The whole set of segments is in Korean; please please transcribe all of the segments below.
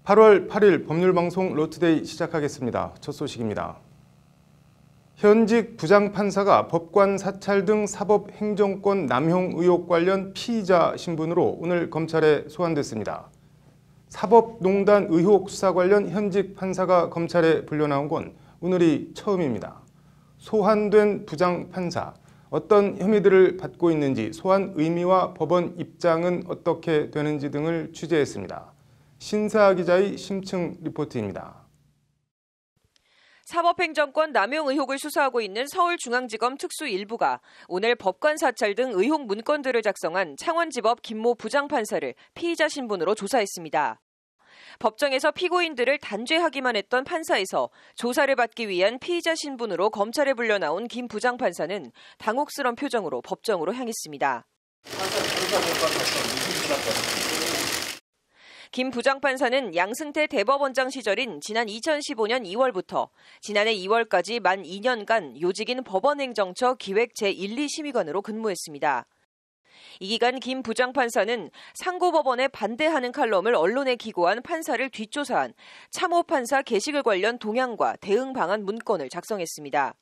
8월 8일 법률방송 로투데이 시작하겠습니다. 첫 소식입니다. 현직 부장판사가 법관 사찰 등 사법행정권 남용 의혹 관련 피의자 신분으로 오늘 검찰에 소환됐습니다. 사법농단 의혹 수사 관련 현직 판사가 검찰에 불려나온 건 오늘이 처음입니다. 소환된 부장판사, 어떤 혐의들을 받고 있는지, 소환 의미와 법원 입장은 어떻게 되는지 등을 취재했습니다. 신세아 기자의 심층 리포트입니다. 사법행정권 남용 의혹을 수사하고 있는 서울중앙지검 특수 1부가 오늘 법관 사찰 등 의혹 문건들을 작성한 창원지법 김모 부장판사를 피의자 신분으로 조사했습니다. 법정에서 피고인들을 단죄하기만 했던 판사에서 조사를 받기 위한 피의자 신분으로 검찰에 불려나온 김 부장판사는 당혹스런 표정으로 법정으로 향했습니다. 김 부장판사는 양승태 대법원장 시절인 지난 2015년 2월부터 지난해 2월까지 만 2년간 요직인 법원행정처 기획 제1, 2심의관으로 근무했습니다. 이 기간 김 부장판사는 상고법원에 반대하는 칼럼을 언론에 기고한 판사를 뒷조사한 참호판사 개식을 관련 동향과 대응 방안 문건을 작성했습니다.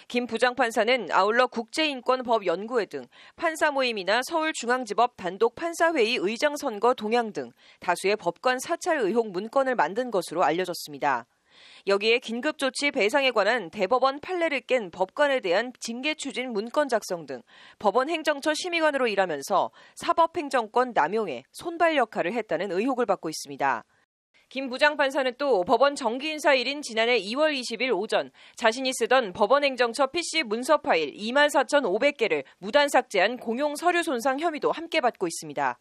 김 부장판사는 아울러 국제인권법연구회 등 판사 모임이나 서울중앙지법 단독 판사회의 의장 선거 동향 등 다수의 법관 사찰 의혹 문건을 만든 것으로 알려졌습니다. 여기에 긴급조치 배상에 관한 대법원 판례를 깬 법관에 대한 징계 추진 문건 작성 등 법원 행정처 심의관으로 일하면서 사법행정권 남용에 손발 역할을 했다는 의혹을 받고 있습니다. 김 부장판사는 또 법원 정기인사일인 지난해 2월 20일 오전 자신이 쓰던 법원행정처 PC 문서 파일 24,500개를 무단 삭제한 공용 서류 손상 혐의도 함께 받고 있습니다.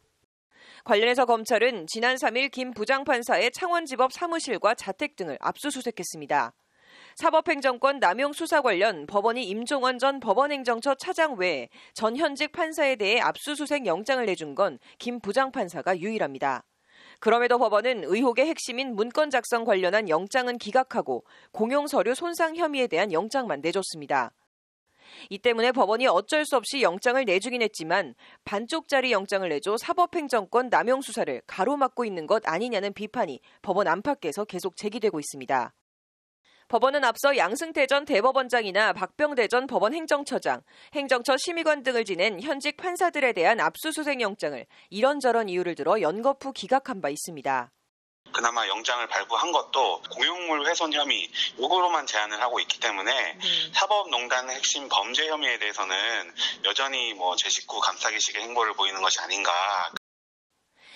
관련해서 검찰은 지난 3일 김 부장판사의 창원지법 사무실과 자택 등을 압수수색했습니다. 사법행정권 남용 수사 관련 법원이 임종원 전 법원행정처 차장 외에 전 현직 판사에 대해 압수수색 영장을 내준 건 김 부장판사가 유일합니다. 그럼에도 법원은 의혹의 핵심인 문건 작성 관련한 영장은 기각하고 공용서류 손상 혐의에 대한 영장만 내줬습니다. 이 때문에 법원이 어쩔 수 없이 영장을 내주긴 했지만 반쪽짜리 영장을 내줘 사법행정권 남용 수사를 가로막고 있는 것 아니냐는 비판이 법원 안팎에서 계속 제기되고 있습니다. 법원은 앞서 양승태 전 대법원장이나 박병대 전 법원 행정처장, 행정처 심의관 등을 지낸 현직 판사들에 대한 압수수색 영장을 이런저런 이유를 들어 연거푸 기각한 바 있습니다. 그나마 영장을 발부한 것도 공용물 훼손 혐의 요거로만 제한을 하고 있기 때문에 사법농단의 핵심 범죄 혐의에 대해서는 여전히 제 식구 감싸기식의 행보를 보이는 것이 아닌가.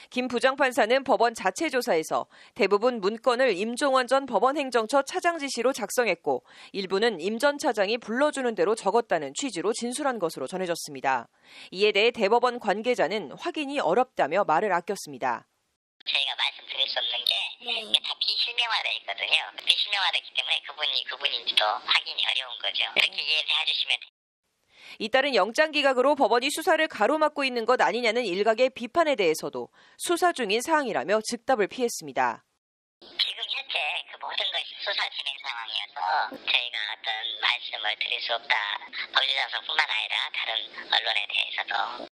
김 부장판사는 법원 자체 조사에서 대부분 문건을 임종원 전 법원행정처 차장 지시로 작성했고 일부는 임 전 차장이 불러주는 대로 적었다는 취지로 진술한 것으로 전해졌습니다. 이에 대해 대법원 관계자는 확인이 어렵다며 말을 아꼈습니다. 저희가 말씀드릴 수 없는 게 다 비실명화되어 있거든요. 비실명화되기 때문에 그분인지도 확인이 어려운 거죠. 이렇게 이해를 해주시면 됩니다. 이 따른 영장 기각으로 법원이 수사를 가로막고 있는 것 아니냐는 일각의 비판에 대해서도 수사 중인 사항이라며 즉답을 피했습니다. 지금 현재 그 모든 것이 수사 진행 상황이어서 저희가 어떤 말씀을 드릴 수 없다. 법률사성뿐만 아니라 다른 언론에 대해서도.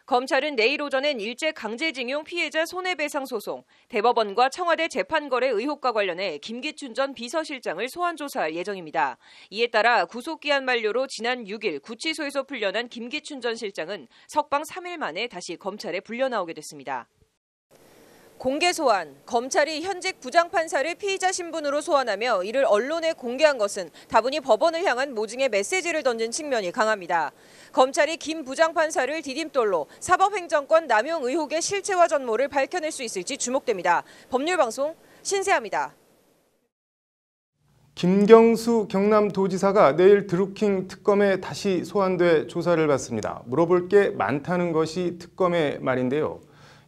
검찰은 내일 오전엔 일제 강제징용 피해자 손해배상 소송, 대법원과 청와대 재판거래 의혹과 관련해 김기춘 전 비서실장을 소환 조사할 예정입니다. 이에 따라 구속기한 만료로 지난 6일 구치소에서 풀려난 김기춘 전 실장은 석방 3일 만에 다시 검찰에 불려나오게 됐습니다. 공개 소환, 검찰이 현직 부장판사를 피의자 신분으로 소환하며 이를 언론에 공개한 것은 다분히 법원을 향한 모증의 메시지를 던진 측면이 강합니다. 검찰이 김 부장판사를 디딤돌로 사법행정권 남용 의혹의 실체와 전모를 밝혀낼 수 있을지 주목됩니다. 법률방송 신세아입니다. 김경수 경남도지사가 내일 드루킹 특검에 다시 소환돼 조사를 받습니다. 물어볼 게 많다는 것이 특검의 말인데요.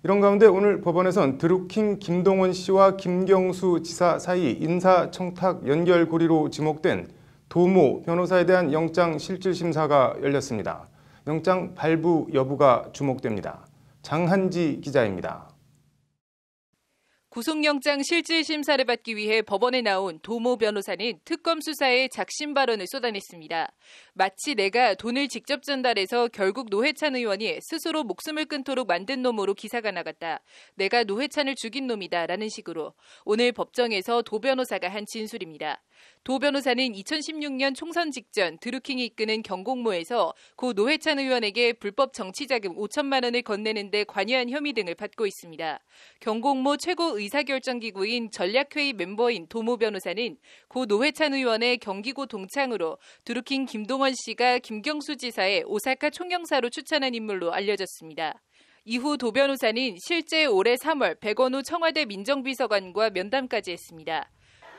이런 가운데 오늘 법원에선 드루킹 김동원 씨와 김경수 지사 사이 인사청탁 연결고리로 지목된 도모 변호사에 대한 영장 실질심사가 열렸습니다. 영장 발부 여부가 주목됩니다. 장한지 기자입니다. 구속영장 실질 심사를 받기 위해 법원에 나온 도모 변호사는 특검 수사에 작심 발언을 쏟아냈습니다. 마치 내가 돈을 직접 전달해서 결국 노회찬 의원이 스스로 목숨을 끊도록 만든 놈으로 기사가 나갔다. 내가 노회찬을 죽인 놈이다 라는 식으로 오늘 법정에서 도 변호사가 한 진술입니다. 도 변호사는 2016년 총선 직전 드루킹이 이끄는 경공모에서 고 노회찬 의원에게 불법 정치자금 5천만 원을 건네는 데 관여한 혐의 등을 받고 있습니다. 경공모 최고 의사결정기구인 전략회의 멤버인 도모 변호사는 고 노회찬 의원의 경기고 동창으로 드루킹 김동원 씨가 김경수 지사의 오사카 총영사로 추천한 인물로 알려졌습니다. 이후 도 변호사는 실제 올해 3월 백원우 청와대 민정비서관과 면담까지 했습니다.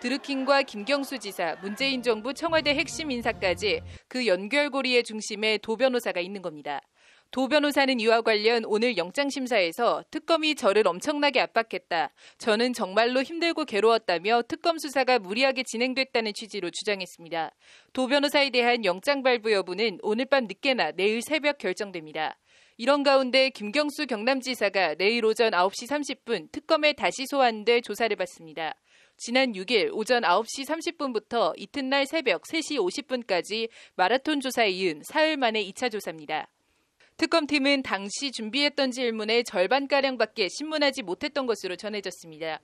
드루킹과 김경수 지사, 문재인 정부 청와대 핵심 인사까지 그 연결고리의 중심에 도 변호사가 있는 겁니다. 도 변호사는 이와 관련 오늘 영장심사에서 특검이 저를 엄청나게 압박했다. 저는 정말로 힘들고 괴로웠다며 특검 수사가 무리하게 진행됐다는 취지로 주장했습니다. 도 변호사에 대한 영장 발부 여부는 오늘 밤 늦게나 내일 새벽 결정됩니다. 이런 가운데 김경수 경남지사가 내일 오전 9시 30분 특검에 다시 소환돼 조사를 받습니다. 지난 6일 오전 9시 30분부터 이튿날 새벽 3시 50분까지 마라톤 조사에 이은 사흘 만의 2차 조사입니다. 특검팀은 당시 준비했던 질문의 절반가량밖에 신문하지 못했던 것으로 전해졌습니다.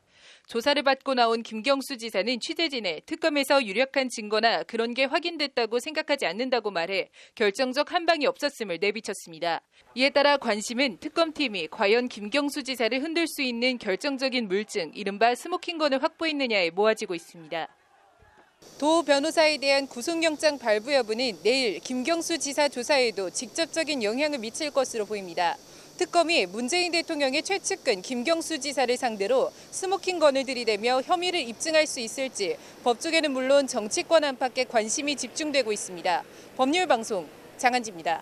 조사를 받고 나온 김경수 지사는 취재진에 특검에서 유력한 증거나 그런 게 확인됐다고 생각하지 않는다고 말해 결정적 한방이 없었음을 내비쳤습니다. 이에 따라 관심은 특검팀이 과연 김경수 지사를 흔들 수 있는 결정적인 물증, 이른바 스모킹건을 확보했느냐에 모아지고 있습니다. 도 변호사에 대한 구속영장 발부 여부는 내일 김경수 지사 조사에도 직접적인 영향을 미칠 것으로 보입니다. 특검이 문재인 대통령의 최측근 김경수 지사를 상대로 스모킹건을 들이대며 혐의를 입증할 수 있을지 법조계는 물론 정치권 안팎에 관심이 집중되고 있습니다. 법률방송 장한지입니다.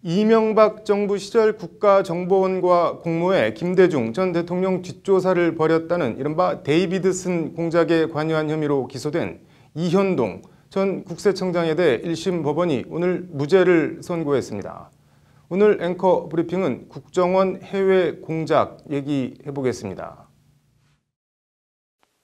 이명박 정부 시절 국가정보원과 공모해 김대중 전 대통령 뒷조사를 벌였다는 이른바 데이비드슨 공작에 관여한 혐의로 기소된 이현동 전 국세청장에 대해 1심 법원이 오늘 무죄를 선고했습니다. 오늘 앵커 브리핑은 국정원 해외 공작 얘기해보겠습니다.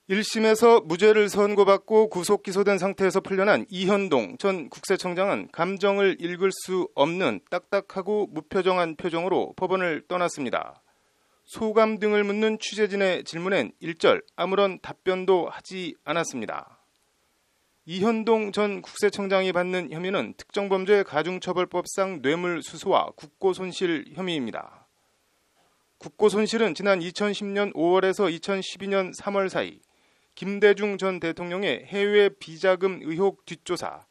1심에서 무죄를 선고받고 구속 기소된 상태에서 풀려난 이현동 전 국세청장은 감정을 읽을 수 없는 딱딱하고 무표정한 표정으로 법원을 떠났습니다. 소감 등을 묻는 취재진의 질문엔 일절 아무런 답변도 하지 않았습니다. 이현동 전 국세청장이 받는 혐의는 특정범죄 가중처벌법상 뇌물수수와 국고손실 혐의입니다. 국고손실은 지난 2010년 5월에서 2012년 3월 사이 김대중 전 대통령의 해외 비자금 의혹 뒷조사,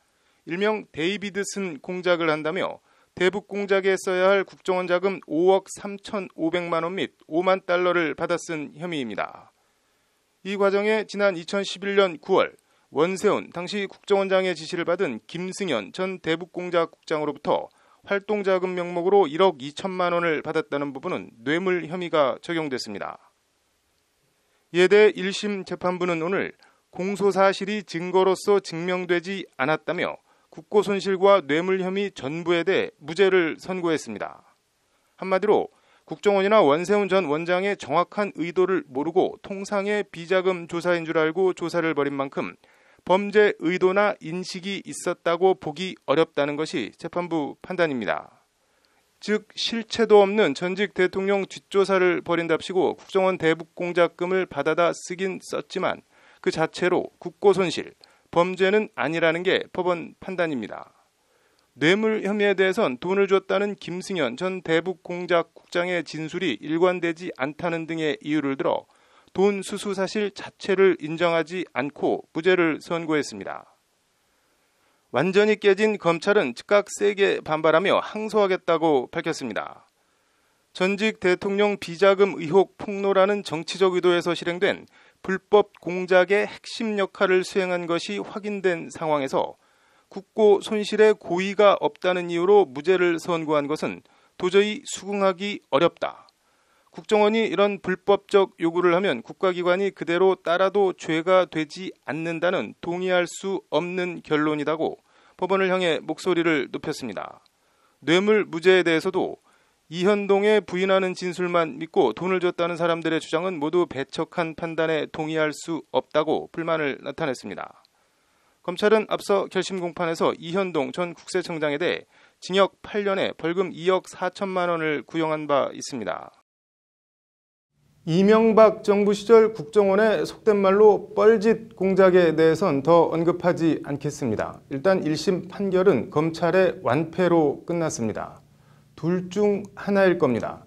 일명 데이비드슨 공작을 한다며 대북 공작에 써야 할 국정원 자금 5억 3,500만 원 및 5만 달러를 받아쓴 혐의입니다. 이 과정에 지난 2011년 9월 원세훈 당시 국정원장의 지시를 받은 김승현 전 대북공작국장으로부터 활동자금 명목으로 1억 2천만 원을 받았다는 부분은 뇌물 혐의가 적용됐습니다. 이에 대해 1심 재판부는 오늘 공소사실이 증거로서 증명되지 않았다며 국고손실과 뇌물 혐의 전부에 대해 무죄를 선고했습니다. 한마디로 국정원이나 원세훈 전 원장의 정확한 의도를 모르고 통상의 비자금 조사인 줄 알고 조사를 벌인 만큼 범죄 의도나 인식이 있었다고 보기 어렵다는 것이 재판부 판단입니다. 즉 실체도 없는 전직 대통령 뒷조사를 벌인답시고 국정원 대북공작금을 받아다 쓰긴 썼지만 그 자체로 국고손실, 범죄는 아니라는 게 법원 판단입니다. 뇌물 혐의에 대해선 돈을 줬다는 김승현 전 대북공작국장의 진술이 일관되지 않다는 등의 이유를 들어 돈 수수 사실 자체를 인정하지 않고 무죄를 선고했습니다. 완전히 깨진 검찰은 즉각 세게 반발하며 항소하겠다고 밝혔습니다. 전직 대통령 비자금 의혹 폭로라는 정치적 의도에서 실행된 불법 공작의 핵심 역할을 수행한 것이 확인된 상황에서 국고 손실에 고의가 없다는 이유로 무죄를 선고한 것은 도저히 수긍하기 어렵다. 국정원이 이런 불법적 요구를 하면 국가기관이 그대로 따라도 죄가 되지 않는다는 동의할 수 없는 결론이다고 법원을 향해 목소리를 높였습니다. 뇌물 무죄에 대해서도 이현동의 부인하는 진술만 믿고 돈을 줬다는 사람들의 주장은 모두 배척한 판단에 동의할 수 없다고 불만을 나타냈습니다. 검찰은 앞서 결심 공판에서 이현동 전 국세청장에 대해 징역 8년에 벌금 2억 4천만 원을 구형한 바 있습니다. 이명박 정부 시절 국정원의 속된 말로 뻘짓 공작에 대해선 더 언급하지 않겠습니다. 일단 1심 판결은 검찰의 완패로 끝났습니다. 둘 중 하나일 겁니다.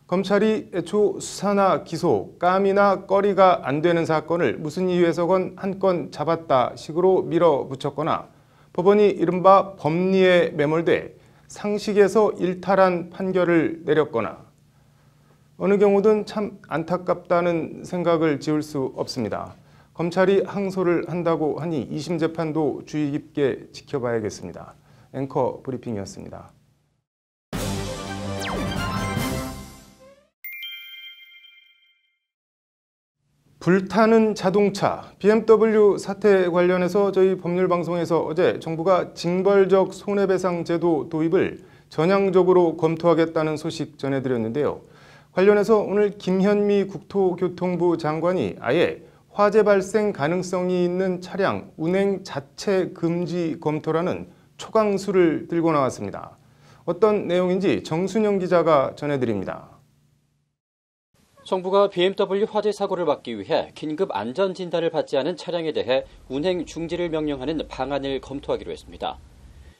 검찰이 애초 수사나 기소, 깜이나 꺼리가 안 되는 사건을 무슨 이유에서건 한 건 잡았다 식으로 밀어붙였거나 법원이 이른바 법리에 매몰돼 상식에서 일탈한 판결을 내렸거나 어느 경우든 참 안타깝다는 생각을 지울 수 없습니다. 검찰이 항소를 한다고 하니 2심 재판도 주의 깊게 지켜봐야겠습니다. 앵커 브리핑이었습니다. 불타는 자동차, BMW 사태 관련해서 저희 법률방송에서 어제 정부가 징벌적 손해배상 제도 도입을 전향적으로 검토하겠다는 소식 전해드렸는데요. 관련해서 오늘 김현미 국토교통부 장관이 아예 화재 발생 가능성이 있는 차량 운행 자체 금지 검토라는 초강수를 들고 나왔습니다. 어떤 내용인지 정순영 기자가 전해드립니다. 정부가 BMW 화재 사고를 막기 위해 긴급 안전진단을 받지 않은 차량에 대해 운행 중지를 명령하는 방안을 검토하기로 했습니다.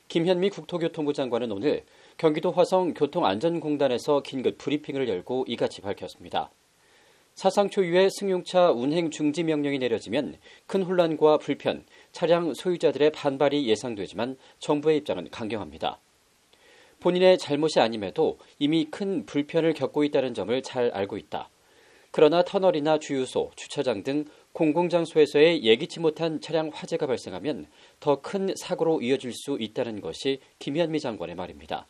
김현미 국토교통부 장관은 오늘 경기도 화성 교통안전공단에서 긴급 브리핑을 열고 이같이 밝혔습니다. 사상 초유의 승용차 운행 중지 명령이 내려지면 큰 혼란과 불편, 차량 소유자들의 반발이 예상되지만 정부의 입장은 강경합니다. 본인의 잘못이 아님에도 이미 큰 불편을 겪고 있다는 점을 잘 알고 있다. 그러나 터널이나 주유소, 주차장 등 공공장소에서의 예기치 못한 차량 화재가 발생하면 더 큰 사고로 이어질 수 있다는 것이 김현미 장관의 말입니다.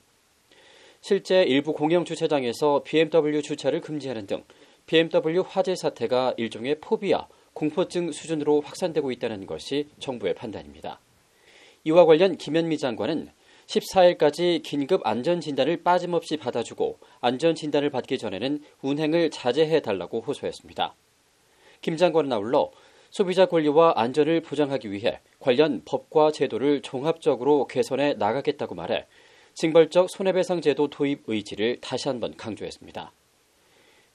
실제 일부 공영 주차장에서 BMW 주차를 금지하는 등 BMW 화재 사태가 일종의 포비아, 공포증 수준으로 확산되고 있다는 것이 정부의 판단입니다. 이와 관련 김현미 장관은 14일까지 긴급 안전진단을 빠짐없이 받아주고 안전진단을 받기 전에는 운행을 자제해달라고 호소했습니다. 김 장관은 아울러 소비자 권리와 안전을 보장하기 위해 관련 법과 제도를 종합적으로 개선해 나가겠다고 말해 징벌적 손해배상 제도 도입 의지를 다시 한번 강조했습니다.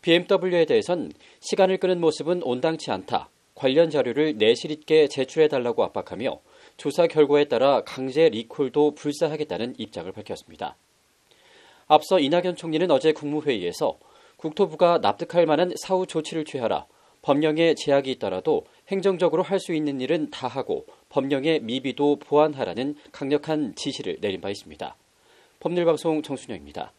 BMW에 대해선 시간을 끄는 모습은 온당치 않다. 관련 자료를 내실 있게 제출해달라고 압박하며 조사 결과에 따라 강제 리콜도 불사하겠다는 입장을 밝혔습니다. 앞서 이낙연 총리는 어제 국무회의에서 국토부가 납득할 만한 사후 조치를 취하라. 법령에 제약이 있더라도 행정적으로 할 수 있는 일은 다 하고 법령의 미비도 보완하라는 강력한 지시를 내린 바 있습니다. 법률방송 정순영입니다.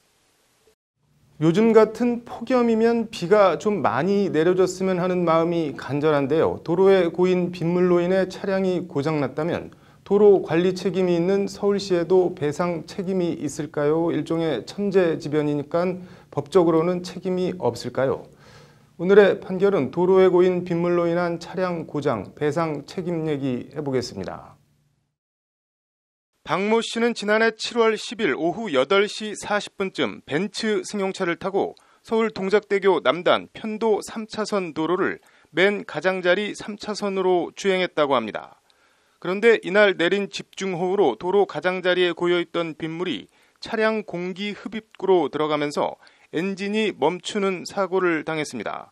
요즘 같은 폭염이면 비가 좀 많이 내려줬으면 하는 마음이 간절한데요. 도로에 고인 빗물로 인해 차량이 고장났다면 도로 관리 책임이 있는 서울시에도 배상 책임이 있을까요? 일종의 천재지변이니까 법적으로는 책임이 없을까요? 오늘의 판결은 도로에 고인 빗물로 인한 차량 고장 배상 책임 얘기 해보겠습니다. 박모 씨는 지난해 7월 10일 오후 8시 40분쯤 벤츠 승용차를 타고 서울 동작대교 남단 편도 3차선 도로를 맨 가장자리 3차선으로 주행했다고 합니다. 그런데 이날 내린 집중호우로 도로 가장자리에 고여있던 빗물이 차량 공기 흡입구로 들어가면서 엔진이 멈추는 사고를 당했습니다.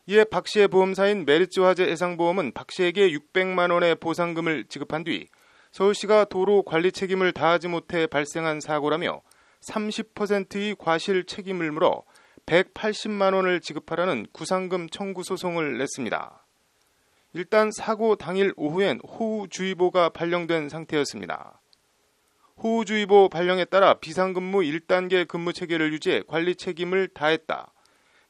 이에 박 씨의 보험사인 메리츠 화재 해상보험은 박 씨에게 600만 원의 보상금을 지급한 뒤 서울시가 도로 관리 책임을 다하지 못해 발생한 사고라며 30%의 과실 책임을 물어 180만 원을 지급하라는 구상금 청구 소송을 냈습니다. 일단 사고 당일 오후엔 호우주의보가 발령된 상태였습니다. 호우주의보 발령에 따라 비상근무 1단계 근무 체계를 유지해 관리 책임을 다했다.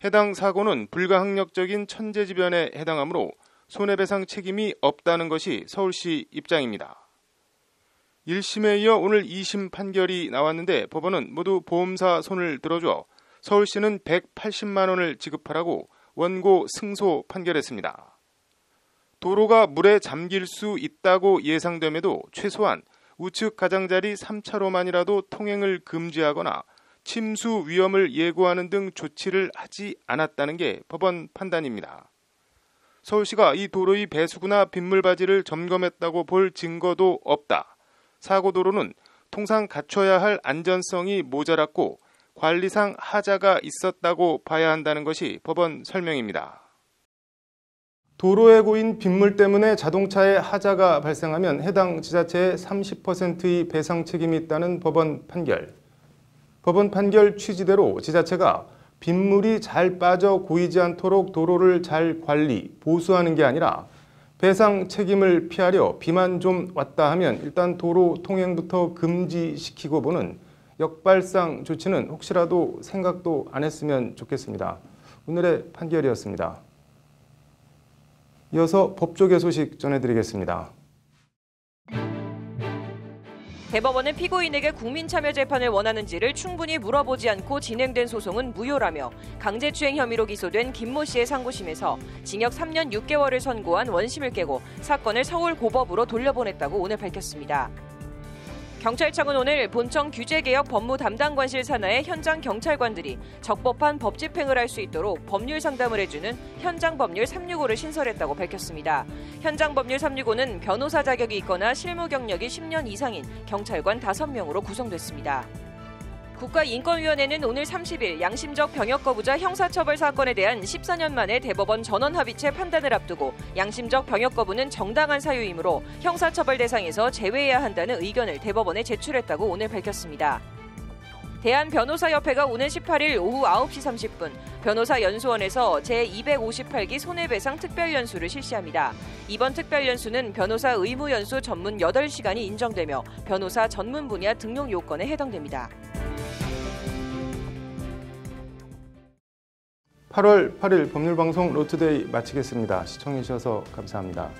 해당 사고는 불가항력적인 천재지변에 해당하므로 손해배상 책임이 없다는 것이 서울시 입장입니다. 1심에 이어 오늘 2심 판결이 나왔는데 법원은 모두 보험사 손을 들어줘 서울시는 180만 원을 지급하라고 원고 승소 판결했습니다. 도로가 물에 잠길 수 있다고 예상됨에도 최소한 우측 가장자리 3차로만이라도 통행을 금지하거나 침수 위험을 예고하는 등 조치를 하지 않았다는 게 법원 판단입니다. 서울시가 이 도로의 배수구나 빗물바지를 점검했다고 볼 증거도 없다. 사고도로는 통상 갖춰야 할 안전성이 모자랐고 관리상 하자가 있었다고 봐야 한다는 것이 법원 설명입니다. 도로에 고인 빗물 때문에 자동차에 하자가 발생하면 해당 지자체의 30%의 배상 책임이 있다는 법원 판결. 법원 판결 취지대로 지자체가 빗물이 잘 빠져 고이지 않도록 도로를 잘 관리, 보수하는 게 아니라 배상 책임을 피하려 비만 좀 왔다 하면 일단 도로 통행부터 금지시키고 보는 역발상 조치는 혹시라도 생각도 안 했으면 좋겠습니다. 오늘의 판결이었습니다. 이어서 법조계 소식 전해드리겠습니다. 대법원은 피고인에게 국민참여재판을 원하는지를 충분히 물어보지 않고 진행된 소송은 무효라며 강제추행 혐의로 기소된 김모 씨의 상고심에서 징역 3년 6개월을 선고한 원심을 깨고 사건을 서울고법으로 돌려보냈다고 오늘 밝혔습니다. 경찰청은 오늘 본청 규제개혁 법무담당관실 산하의 현장 경찰관들이 적법한 법 집행을 할 수 있도록 법률 상담을 해주는 현장법률 365를 신설했다고 밝혔습니다. 현장법률 365는 변호사 자격이 있거나 실무 경력이 10년 이상인 경찰관 5명으로 구성됐습니다. 국가인권위원회는 오늘 30일 양심적 병역 거부자 형사처벌 사건에 대한 14년 만에 대법원 전원합의체 판단을 앞두고 양심적 병역 거부는 정당한 사유이므로 형사처벌 대상에서 제외해야 한다는 의견을 대법원에 제출했다고 오늘 밝혔습니다. 대한변호사협회가 오늘 18일 오후 9시 30분 변호사연수원에서 제258기 손해배상 특별연수를 실시합니다. 이번 특별연수는 변호사 의무연수 전문 8시간이 인정되며 변호사 전문 분야 등록 요건에 해당됩니다. 8월 8일 법률방송 로투데이 마치겠습니다. 시청해주셔서 감사합니다.